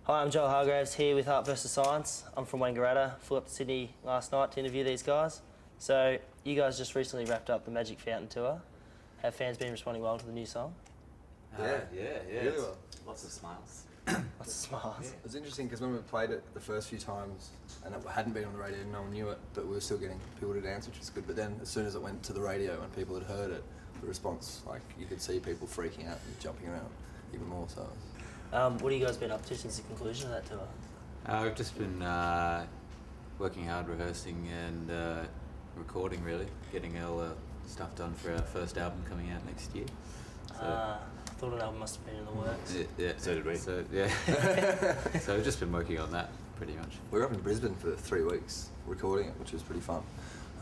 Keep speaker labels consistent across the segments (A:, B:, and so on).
A: Hi, I'm Joel Hargreaves here with Art vs Science. I'm from Wangaratta. Flew up to Sydney last night to interview these guys. So you guys just recently wrapped up the Magic Fountain tour. Have fans been responding well to the new song?
B: Yeah.
C: Really well.
B: Lots of smiles.
A: Lots of smiles.
C: Yeah. It was interesting because when we played it the first few times and it hadn't been on the radio, no one knew it, but we were still getting people to dance, which was good. But then as soon as it went to the radio and people had heard it, the response, like you could see people freaking out and jumping around even more. So.
A: What have you guys been up to since the conclusion of that tour?
B: We've just been working hard, rehearsing and recording really, getting all the stuff done for our first album coming out next year. So,
A: I thought an album must have been in the works.
B: Yeah,
D: So did we.
B: So, so we've just been working on that pretty much.
C: We were up in Brisbane for 3 weeks recording it, which was pretty fun.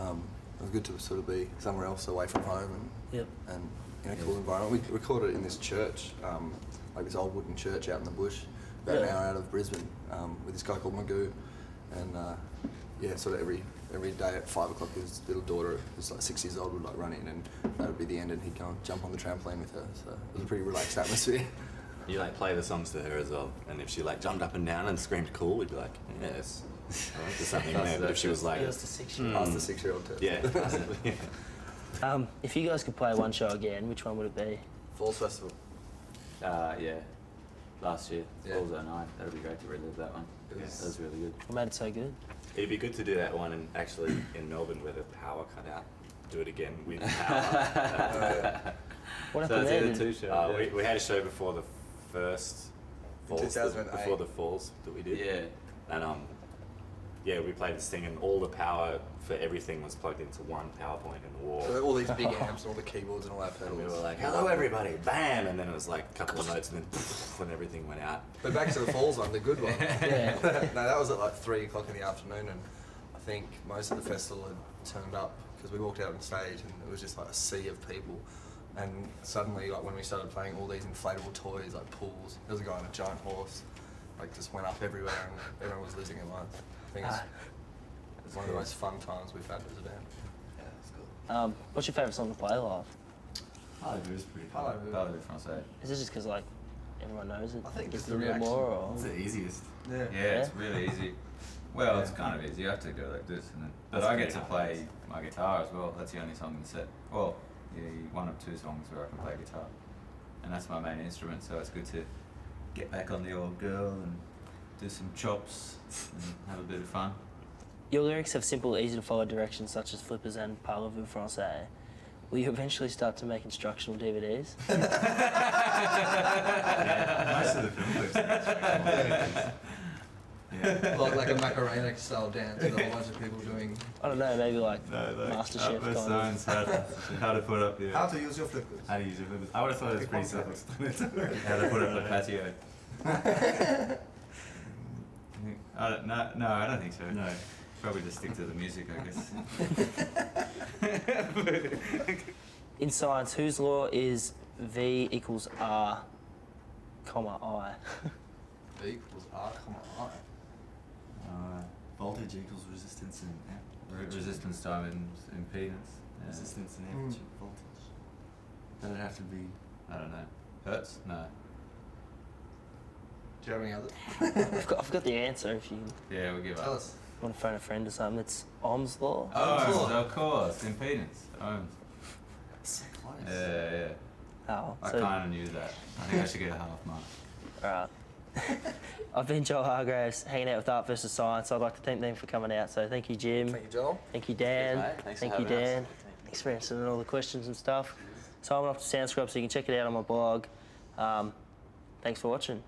C: It was good to sort of be somewhere else away from home and in a cool environment. We recorded it in this church, like this old wooden church out in the bush, about an hour out of Brisbane, with this guy called Magoo. And sort of every day at 5 o'clock, his little daughter, who's like 6 years old, would like run in, and that would be the end, and he'd go and jump on the trampoline with her. So it was a pretty relaxed atmosphere.
D: You like play the songs to her as well, and if she like jumped up and down and screamed cool, we'd be like, yes, there's something there. But if she was like,
A: It was the 6-year-old.
C: Ask the 6-year-old too.
D: yeah,
A: If you guys could play one show again, which one would it be?
C: Falls Festival.
B: Last year,
C: Yeah.
B: Falls 09. That'd be great to relive that one.
C: It was-
B: That was really good.
A: What made it so good?
D: it'd be good to do that one, and actually in Melbourne where the power cut out, do it again with power.
A: What
B: So
A: happened
B: it's
A: there?
B: either two shows.
D: We had a show before the first Falls,
C: 2008.
D: before the Falls that we did.
B: Yeah.
D: And we played this thing, and all the power for everything was plugged into one power point in the wall.
C: So all these big amps and all the keyboards and all that pedals.
D: And we were like, hello everybody, bam! And then it was like a couple of notes, and then poof, when everything went out.
C: But back to the Falls one, the good one.
A: Yeah.
C: No, that was at like 3 o'clock in the afternoon, and I think most of the festival had turned up because we walked out on stage and it was just like a sea of people. And suddenly, like when we started playing all these inflatable toys, like pools, there was a guy on a giant horse, like just went up everywhere, and everyone was losing their minds. I think it's one of the most fun times we've had as a band.
D: Yeah, that's cool.
A: What's your favourite song to play live?
B: Parlez-vous is pretty
C: Parlez-vous.
B: fun. Parlez-vous français.
A: Is it just because like everyone knows it?
C: I think
A: Gets
C: it's the
A: a little
C: reaction.
A: more, or
B: It's the easiest.
C: Yeah.
B: Yeah, it's really easy. Well, it's kind of easy. You have to go like this, and then. But
D: That's
B: I get
D: pretty
B: to play my guitar as well. That's the only song in the set. Well, yeah, one of 2 songs where I can play guitar, and that's my main instrument. So it's good to get back on the old girl and do some chops and have a bit of fun.
A: your lyrics have simple, easy to follow directions such as flippers and Parlez-vous français. Will you eventually start to make instructional DVDs?
B: Most of the film clips are instructional. Yeah.
C: Like a Macarena style dance with a whole bunch of people doing.
A: I don't know, maybe like
B: No,
A: MasterChef kind of.
B: signs, how to put up
C: How to use your flippers.
B: How to use your flippers. I would have thought it was pretty self-explanatory. How to put up the patio. I don't think so. No. Probably just stick to the music, I guess.
A: In science, whose law is V equals R, comma I?
C: V equals R, I.
E: Voltage equals resistance and
B: Resistance times impedance. Yeah.
E: resistance and average voltage. Does it have to be?
B: I don't know. Hertz? No.
C: Do you have any others?
A: I've got the answer if you
B: Yeah, we'll give
C: Tell
B: up.
C: us.
A: want to phone a friend or something. It's Ohm's law.
B: Ohms, of course. Impedance. Ohms.
E: So close.
B: Yeah.
A: Oh,
B: I
A: so,
B: kind of knew that. I think I should get a half mark.
A: alright. I've been Joel Hargreaves, hanging out with Art vs Science. I'd like to thank them for coming out. So thank you, Jim.
C: Thank you, Joel.
A: Thank you, Dan.
D: Cheers, mate. Thanks for
A: Thank you,
D: having
A: Dan. Thanks for answering all the questions and stuff. So I'm off to Soundscrub, so you can check it out on my blog. Thanks for watching.